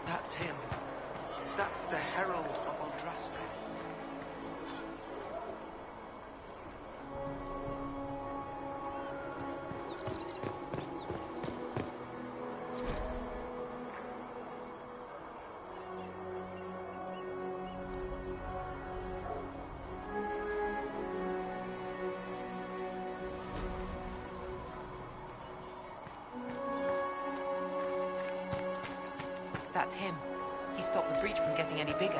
That's him. That's the Herald of Eldrastra. That's him. He stopped the breach from getting any bigger.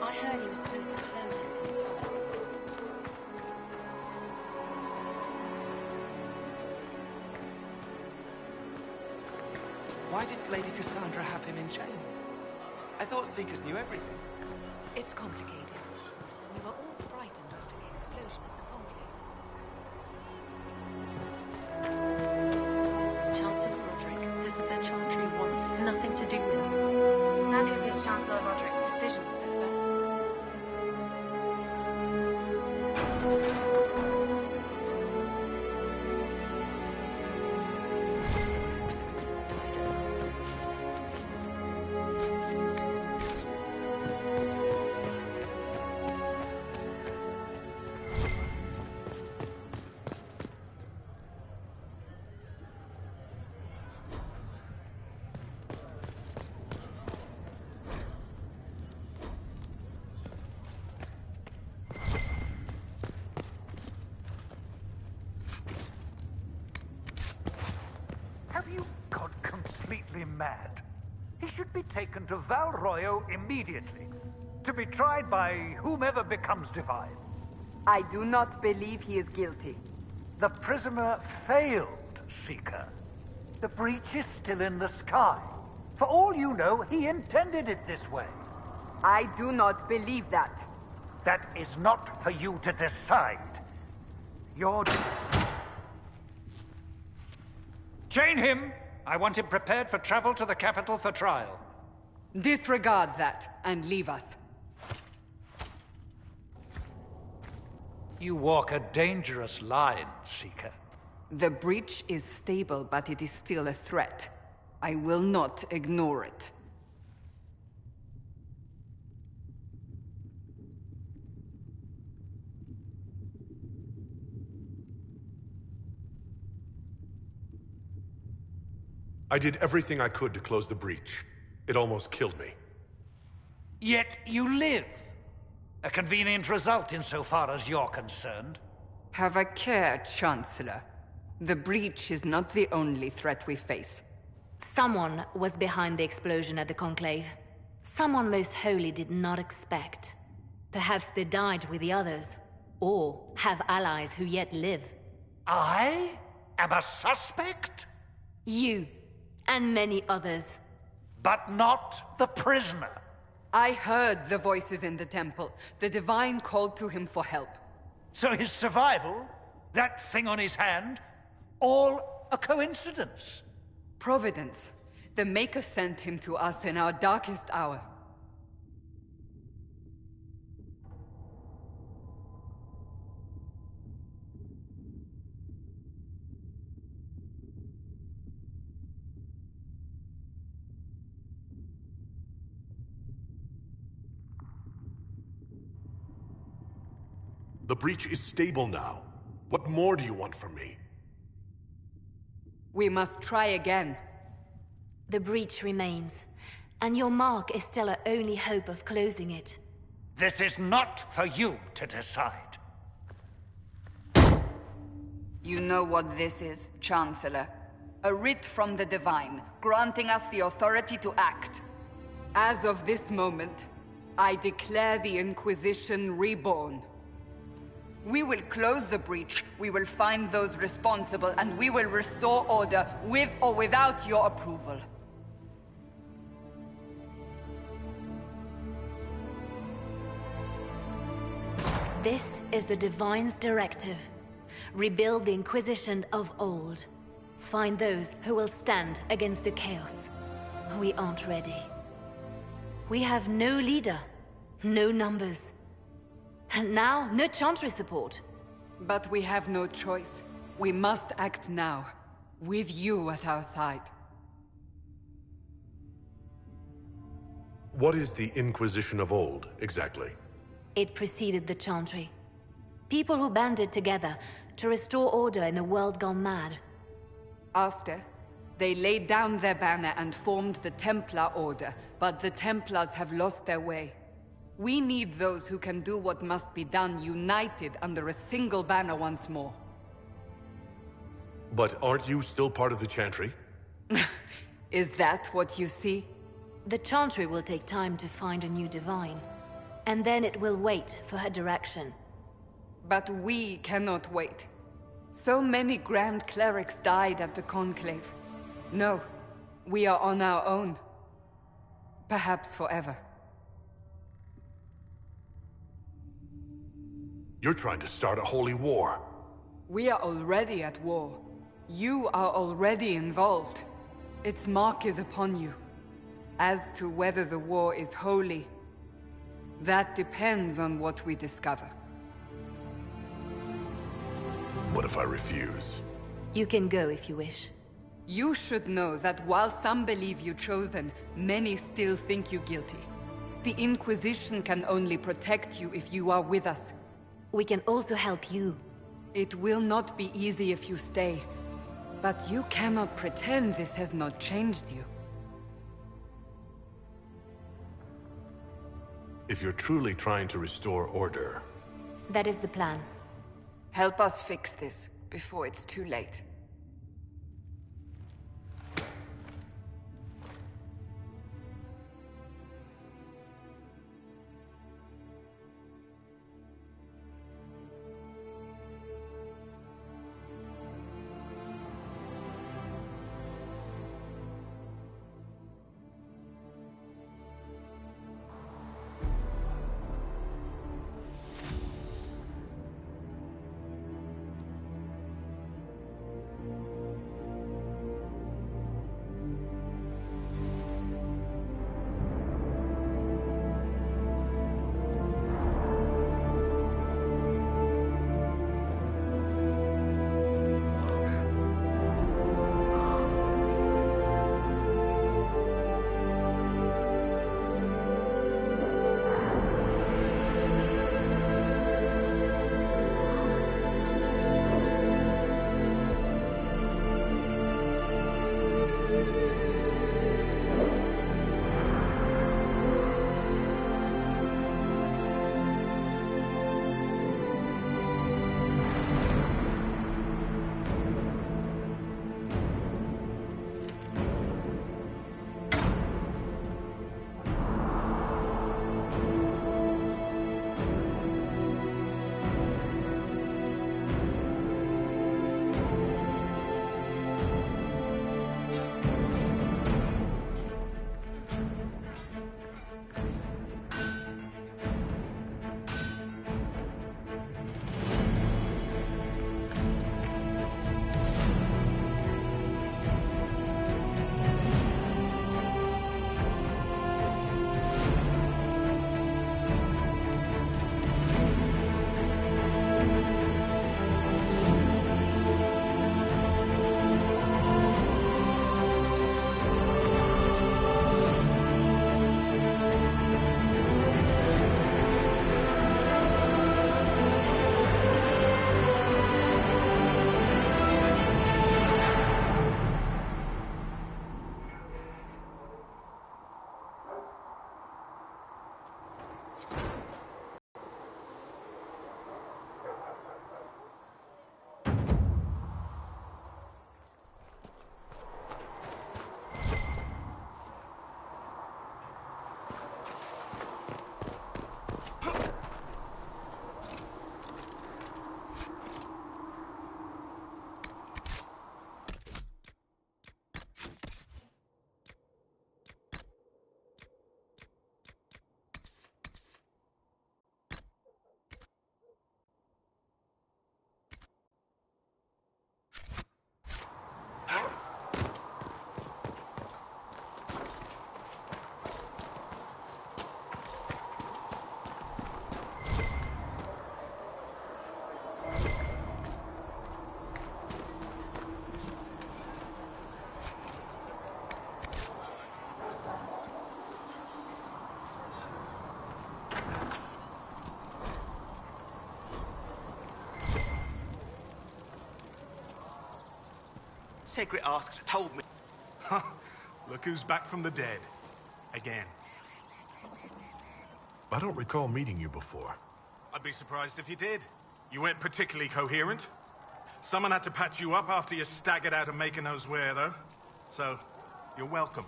I heard he was supposed to close it. Why did Lady Cassandra have him in chains? I thought Seekers knew everything. It's complicated. We were all frightened after the explosion at the Conclave. Chancellor Roderick says that their chantry wants nothing to do with us. That isn't Chancellor Roderick's decision, sister. Have you gone completely mad? He should be taken to Val Royo immediately, to be tried by whomever becomes divine. I do not believe he is guilty. The prisoner failed, Seeker. The breach is still in the sky. For all you know, he intended it this way. I do not believe that. That is not for you to decide. You're... Chain him! I want him prepared for travel to the capital for trial. Disregard that and leave us. You walk a dangerous line, Seeker. The breach is stable, but it is still a threat. I will not ignore it. I did everything I could to close the breach. It almost killed me. Yet you live. A convenient result insofar as you're concerned. Have a care, Chancellor. The breach is not the only threat we face. Someone was behind the explosion at the Conclave. Someone Most Holy did not expect. Perhaps they died with the others, or have allies who yet live. I am a suspect? You, and many others. But not the prisoner. I heard the voices in the temple. The Divine called to him for help. So his survival, that thing on his hand, all a coincidence? Providence. The Maker sent him to us in our darkest hour. The breach is stable now. What more do you want from me? We must try again. The breach remains, and your mark is still our only hope of closing it. This is not for you to decide. You know what this is, Chancellor. A writ from the Divine, granting us the authority to act. As of this moment, I declare the Inquisition reborn. We will close the breach, we will find those responsible, and we will restore order, with or without your approval. This is the Divine's directive. Rebuild the Inquisition of old. Find those who will stand against the chaos. We aren't ready. We have no leader, no numbers. And now, no Chantry support. But we have no choice. We must act now, with you at our side. What is the Inquisition of old, exactly? It preceded the Chantry. People who banded together to restore order in a world gone mad. After, they laid down their banner and formed the Templar Order, but the Templars have lost their way. We need those who can do what must be done, united under a single banner once more. But aren't you still part of the Chantry? Is that what you see? The Chantry will take time to find a new divine. And then it will wait for her direction. But we cannot wait. So many Grand Clerics died at the Conclave. No, we are on our own. Perhaps forever. You're trying to start a holy war. We are already at war. You are already involved. Its mark is upon you. As to whether the war is holy, that depends on what we discover. What if I refuse? You can go if you wish. You should know that while some believe you chosen, many still think you guilty. The Inquisition can only protect you if you are with us. We can also help you. It will not be easy if you stay, but you cannot pretend this has not changed you. If you're truly trying to restore order... That is the plan. Help us fix this before it's too late. Sacred Asked told me. Look who's back from the dead. Again. I don't recall meeting you before. I'd be surprised if you did. You weren't particularly coherent. Someone had to patch you up after you staggered out of making those wear, though. So, you're welcome.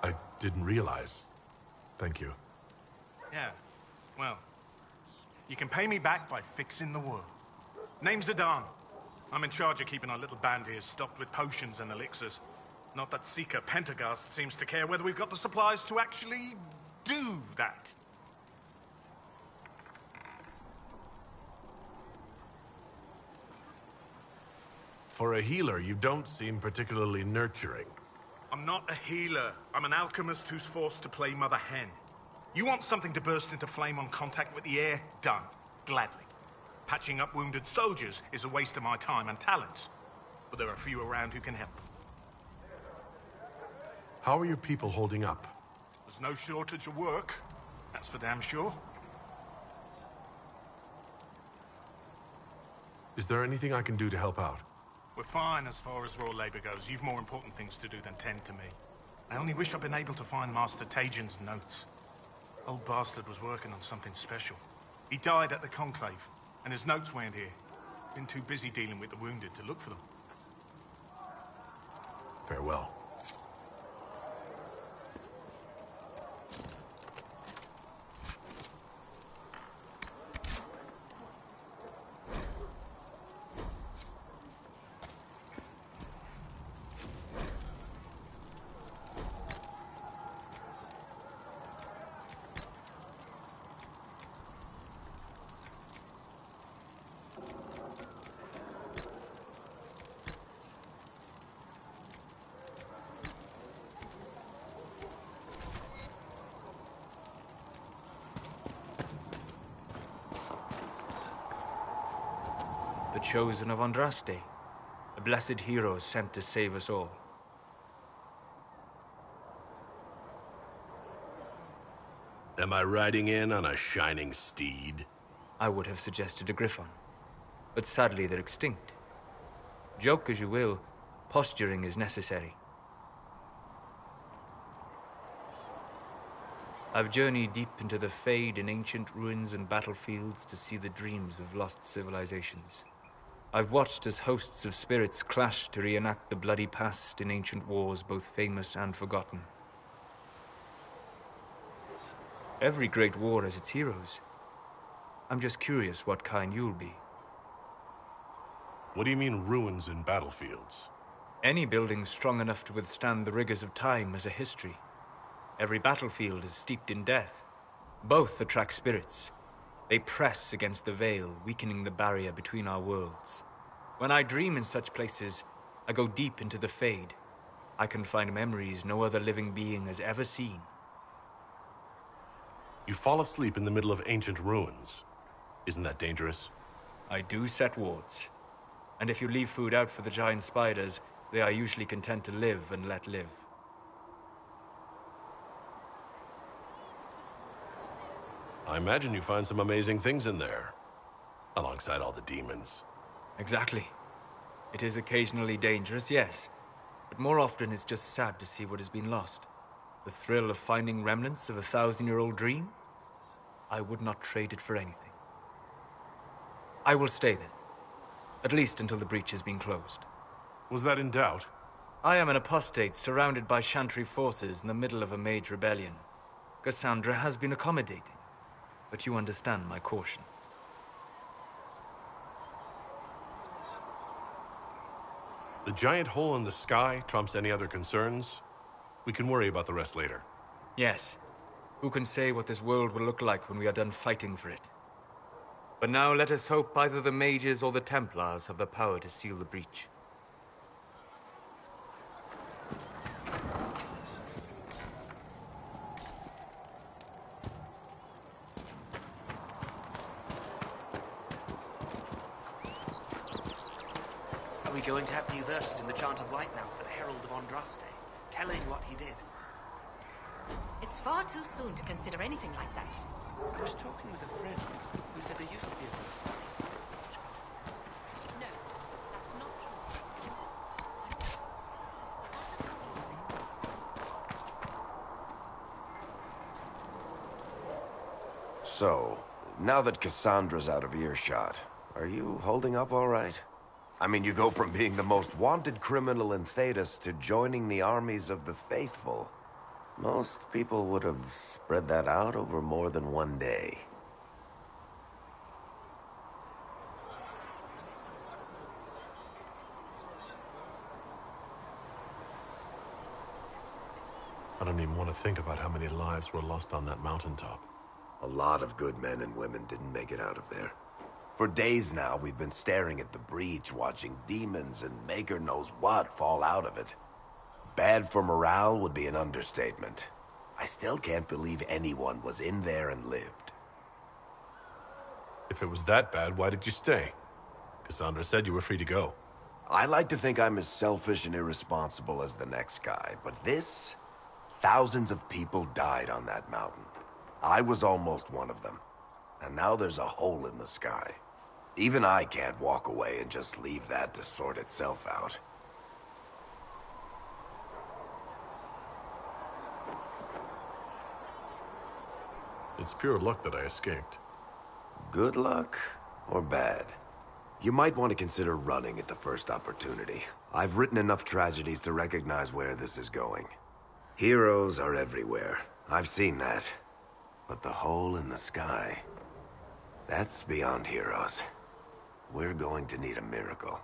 I didn't realize. Thank you. Yeah, well, you can pay me back by fixing the world. Name's Adan. I'm in charge of keeping our little band here stocked with potions and elixirs. Not that Seeker Pentagast seems to care whether we've got the supplies to actually do that. For a healer, you don't seem particularly nurturing. I'm not a healer. I'm an alchemist who's forced to play Mother Hen. You want something to burst into flame on contact with the air? Done. Gladly. Patching up wounded soldiers is a waste of my time and talents. But there are a few around who can help. How are your people holding up? There's no shortage of work. That's for damn sure. Is there anything I can do to help out? We're fine as far as raw labor goes. You've more important things to do than tend to me. I only wish I'd been able to find Master Tajin's notes. Old bastard was working on something special. He died at the Conclave, and his notes weren't here. Been too busy dealing with the wounded to look for them. Farewell. The chosen of Andraste, a blessed hero sent to save us all. Am I riding in on a shining steed? I would have suggested a griffon, but sadly they're extinct. Joke as you will, posturing is necessary. I've journeyed deep into the Fade in ancient ruins and battlefields to see the dreams of lost civilizations. I've watched as hosts of spirits clash to reenact the bloody past in ancient wars both famous and forgotten. Every great war has its heroes. I'm just curious what kind you'll be. What do you mean ruins and battlefields? Any building strong enough to withstand the rigors of time has a history. Every battlefield is steeped in death. Both attract spirits. They press against the veil, weakening the barrier between our worlds. When I dream in such places, I go deep into the Fade. I can find memories no other living being has ever seen. You fall asleep in the middle of ancient ruins. Isn't that dangerous? I do set wards. And if you leave food out for the giant spiders, they are usually content to live and let live. I imagine you find some amazing things in there, alongside all the demons. Exactly. It is occasionally dangerous, yes. But more often it's just sad to see what has been lost. The thrill of finding remnants of a 1,000-year-old dream? I would not trade it for anything. I will stay then. At least until the breach has been closed. Was that in doubt? I am an apostate surrounded by Chantry forces in the middle of a mage rebellion. Cassandra has been accommodating, but you understand my caution. The giant hole in the sky trumps any other concerns. We can worry about the rest later. Yes. Who can say what this world will look like when we are done fighting for it? But now let us hope either the mages or the Templars have the power to seal the breach. Are we going to have new verses in the Chant of Light now for the Herald of Andraste, telling what he did? It's far too soon to consider anything like that. I was talking with a friend who said there used to be a verse. So, now that Cassandra's out of earshot, are you holding up all right? I mean, you go from being the most wanted criminal in Thedas to joining the armies of the faithful. Most people would have spread that out over more than one day. I don't even want to think about how many lives were lost on that mountaintop. A lot of good men and women didn't make it out of there. For days now, we've been staring at the breach, watching demons and maker knows what fall out of it. Bad for morale would be an understatement. I still can't believe anyone was in there and lived. If it was that bad, why did you stay? Cassandra said you were free to go. I like to think I'm as selfish and irresponsible as the next guy, but this... Thousands of people died on that mountain. I was almost one of them. And now there's a hole in the sky. Even I can't walk away and just leave that to sort itself out. It's pure luck that I escaped. Good luck or bad? You might want to consider running at the first opportunity. I've written enough tragedies to recognize where this is going. Heroes are everywhere. I've seen that. But the hole in the sky... that's beyond heroes. We're going to need a miracle.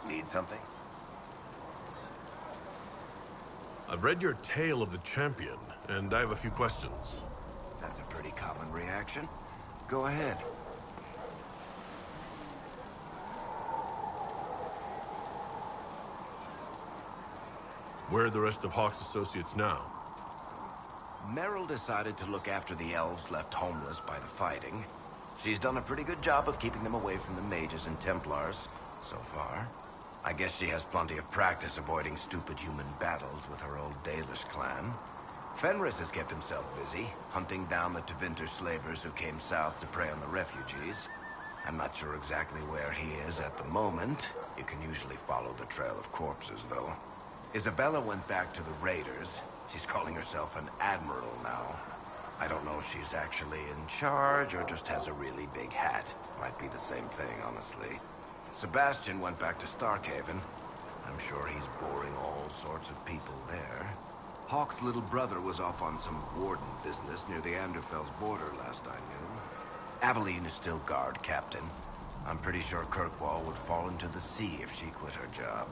Need something? I've read your Tale of the Champion, and I have a few questions. That's a pretty common reaction. Go ahead. Where are the rest of Hawk's associates now? Meryl decided to look after the elves left homeless by the fighting. She's done a pretty good job of keeping them away from the mages and Templars, so far. I guess she has plenty of practice avoiding stupid human battles with her old Dalish clan. Fenris has kept himself busy, hunting down the Tevinter slavers who came south to prey on the refugees. I'm not sure exactly where he is at the moment. You can usually follow the trail of corpses, though. Isabella went back to the Raiders. She's calling herself an admiral now. I don't know if she's actually in charge or just has a really big hat. Might be the same thing, honestly. Sebastian went back to Starkhaven. I'm sure he's boring all sorts of people there. Hawk's little brother was off on some warden business near the Anderfell's border last I knew. Aveline is still guard captain. I'm pretty sure Kirkwall would fall into the sea if she quit her job.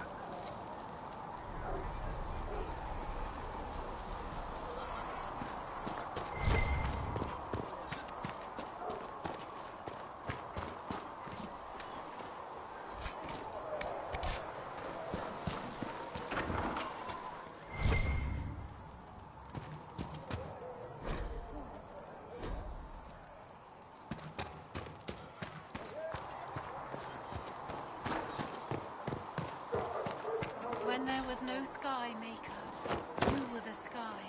When there was no sky, Maker, you were the sky.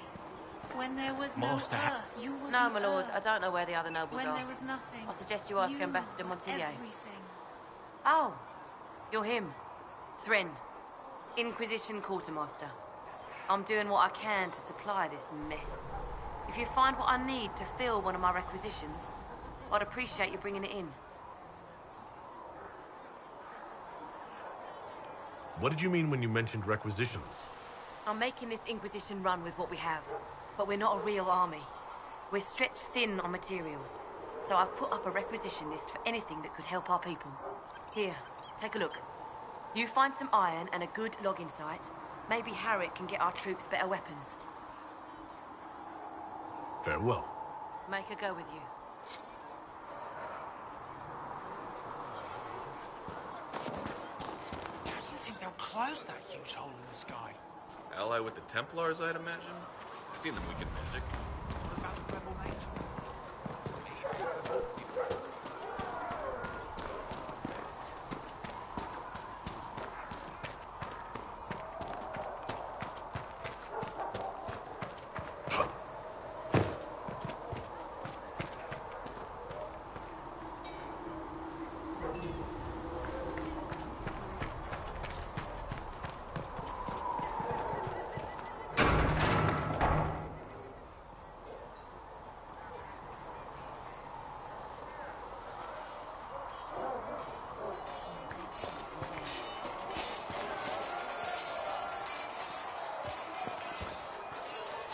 When there was no Master. earth, you were No, the my lord, earth. I don't know where the other nobles When are. there was nothing, I suggest you ask you Ambassador were Montier. everything. Oh, you're him. Thren, Inquisition Quartermaster. I'm doing what I can to supply this mess. If you find what I need to fill one of my requisitions, I'd appreciate you bringing it in. What did you mean when you mentioned requisitions? I'm making this Inquisition run with what we have, but we're not a real army. We're stretched thin on materials, so I've put up a requisition list for anything that could help our people. Here, take a look. You find some iron and a good logging site, maybe Harriet can get our troops better weapons. Farewell. Make her go with you. How do you think they'll close that huge hole in the sky? Ally with the Templars, I'd imagine. I've seen them weaken magic. What about the rebel mage?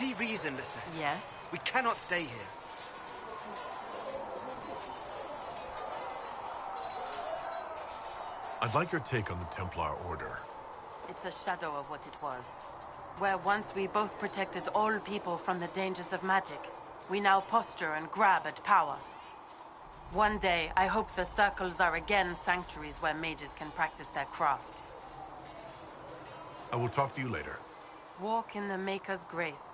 see reason, Lisette. Yes? We cannot stay here. I'd like your take on the Templar Order. It's a shadow of what it was. Where once we both protected all people from the dangers of magic, we now posture and grab at power. One day, I hope the circles are again sanctuaries where mages can practice their craft. I will talk to you later. Walk in the Maker's grace.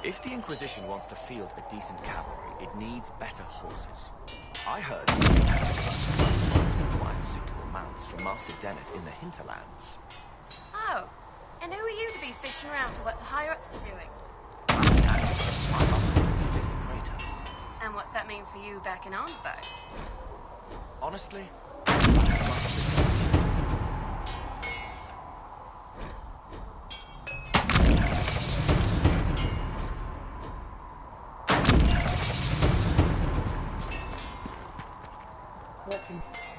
If the Inquisition wants to field a decent cavalry, it needs better horses. I heard quite suitable mounts from Master Dennett in the hinterlands. Oh, and who are you to be fishing around for what the higher-ups are doing? I'm up to the 5th Praetor. And what's that mean for you back in Arnsburg? Honestly,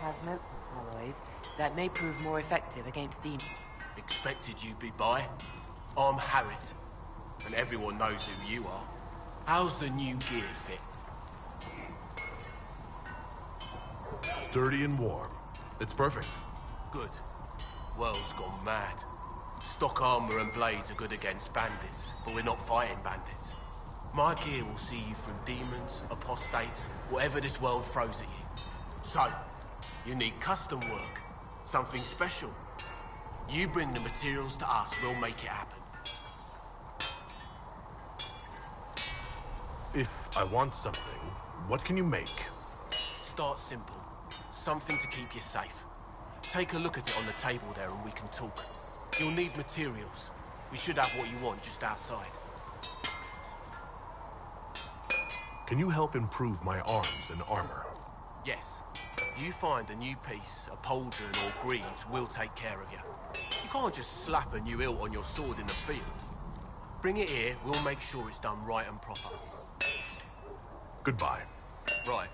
has mental alloys that may prove more effective against demons. Expected you'd be by. I'm Harriet, and everyone knows who you are. How's the new gear fit? Sturdy and warm. It's perfect. Good. World's gone mad. Stock armor and blades are good against bandits, but we're not fighting bandits. My gear will see you through demons, apostates, whatever this world throws at you. So, you need custom work, something special. You bring the materials to us, we'll make it happen. If I want something, what can you make? Start simple. Something to keep you safe. Take a look at it on the table there and we can talk. You'll need materials. We should have what you want just outside. Can you help improve my arms and armor? Yes. You find a new piece, a pauldron or greaves, we'll take care of you. You can't just slap a new hilt on your sword in the field. Bring it here, we'll make sure it's done right and proper. Goodbye. Right.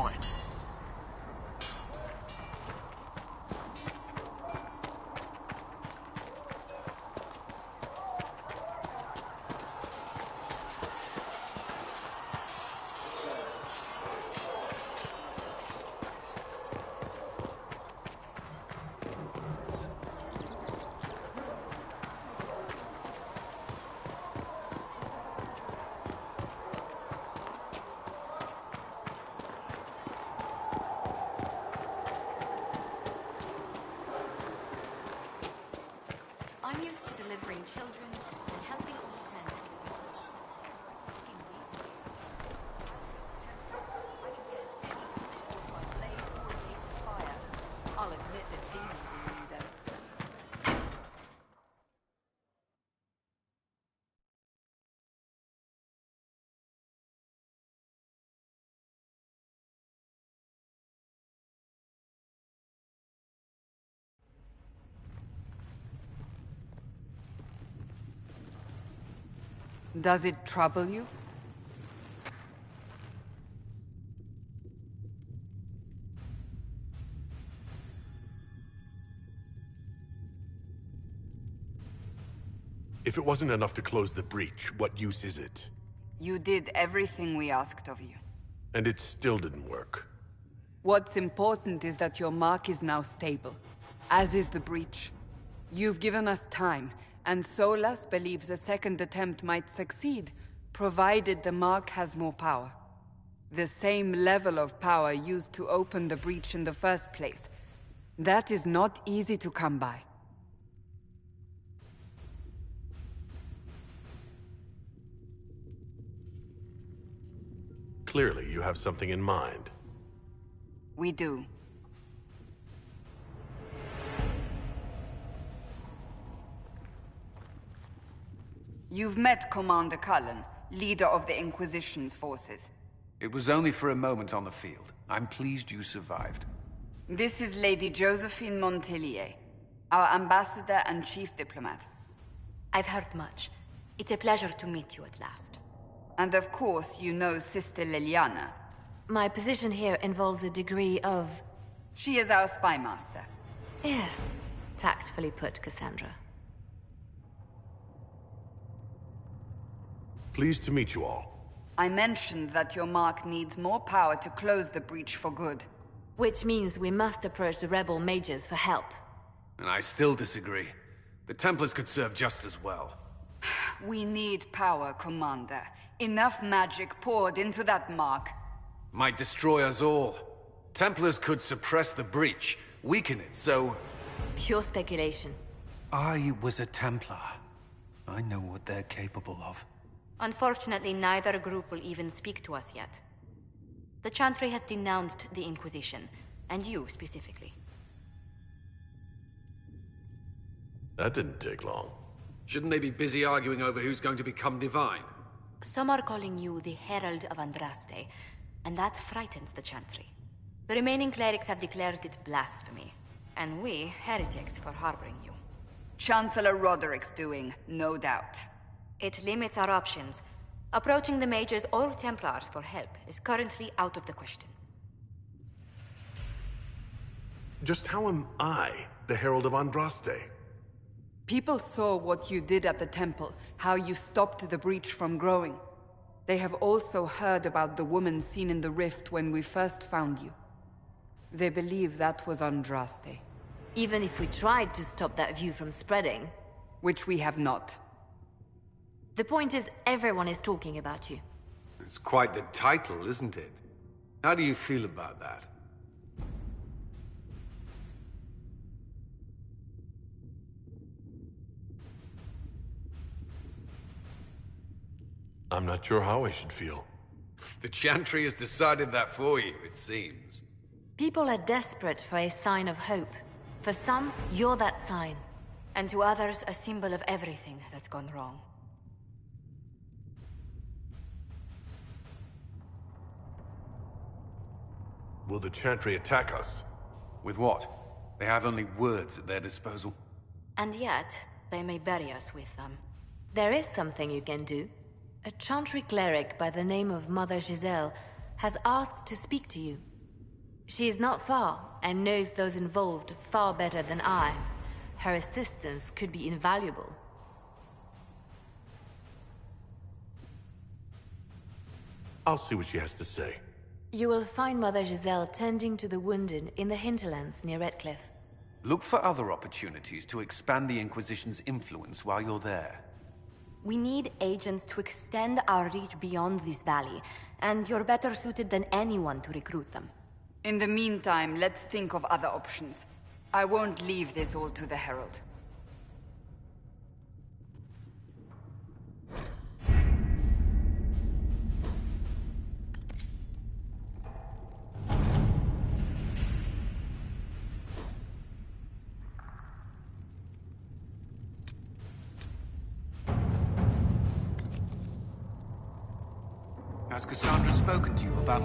Fine. I'm used to delivering children and helping old friends. I'll admit that demons in you, though. Does it trouble you? If it wasn't enough to close the breach, what use is it? You did everything we asked of you. And it still didn't work. What's important is that your mark is now stable, as is the breach. You've given us time, and Solas believes a second attempt might succeed, provided the mark has more power. The same level of power used to open the breach in the first place. That is not easy to come by. Clearly, you have something in mind. We do. You've met Commander Cullen, leader of the Inquisition's forces. It was only for a moment on the field. I'm pleased you survived. This is Lady Josephine Montelier, our ambassador and chief diplomat. I've heard much. It's a pleasure to meet you at last. And of course, you know Sister Liliana. My position here involves a degree of... She is our spy master. Yes, tactfully put, Cassandra. Pleased to meet you all. I mentioned that your mark needs more power to close the breach for good. Which means we must approach the rebel mages for help. And I still disagree. The Templars could serve just as well. We need power, Commander. Enough magic poured into that mark. Might destroy us all. Templars could suppress the breach, weaken it, so... Pure speculation. I was a Templar. I know what they're capable of. Unfortunately, neither group will even speak to us yet. The Chantry has denounced the Inquisition, and you specifically. That didn't take long. Shouldn't they be busy arguing over who's going to become divine? Some are calling you the Herald of Andraste, and that frightens the Chantry. The remaining clerics have declared it blasphemy, and we, heretics, for harboring you. Chancellor Roderick's doing, no doubt. It limits our options. Approaching the mages or Templars for help is currently out of the question. Just how am I the Herald of Andraste? People saw what you did at the temple, how you stopped the breach from growing. They have also heard about the woman seen in the rift when we first found you. They believe that was Andraste. Even if we tried to stop that view from spreading... Which we have not. The point is, everyone is talking about you. It's quite the title, isn't it? How do you feel about that? I'm not sure how I should feel. The Chantry has decided that for you, it seems. People are desperate for a sign of hope. For some, you're that sign. And to others, a symbol of everything that's gone wrong. Will the Chantry attack us? With what? They have only words at their disposal. And yet, they may bury us with them. There is something you can do. A Chantry cleric by the name of Mother Giselle has asked to speak to you. She is not far, and knows those involved far better than I. Her assistance could be invaluable. I'll see what she has to say. You will find Mother Giselle tending to the wounded in the hinterlands near Redcliffe. Look for other opportunities to expand the Inquisition's influence while you're there. We need agents to extend our reach beyond this valley, and you're better suited than anyone to recruit them. In the meantime, let's think of other options. I won't leave this all to the Herald. Has Cassandra spoken to you about...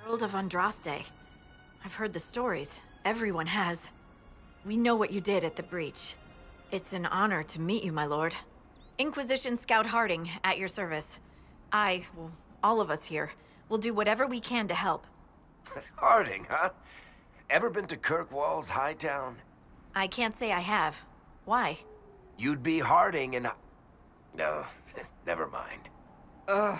Herald of Andraste. I've heard the stories. Everyone has. We know what you did at the breach. It's an honor to meet you, my lord. Inquisition Scout Harding, at your service. Well, all of us here, will do whatever we can to help. Harding, huh? Ever been to Kirkwall's Hightown? I can't say I have. Why? You'd be Harding and... No, never mind. Ugh.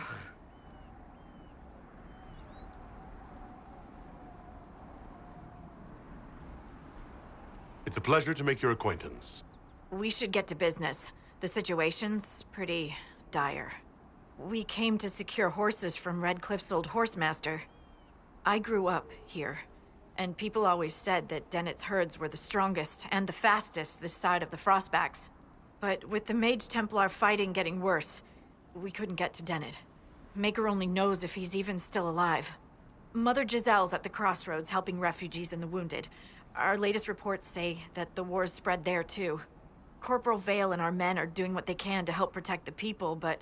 It's a pleasure to make your acquaintance. We should get to business. The situation's pretty dire. We came to secure horses from Redcliffe's old horsemaster. I grew up here, and people always said that Dennett's herds were the strongest and the fastest this side of the Frostbacks. But with the Mage Templar fighting getting worse, we couldn't get to Dennett. Maker only knows if he's even still alive. Mother Giselle's at the crossroads helping refugees and the wounded. Our latest reports say that the war's spread there too. Corporal Vale and our men are doing what they can to help protect the people, but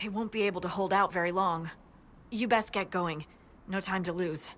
they won't be able to hold out very long. You best get going. No time to lose.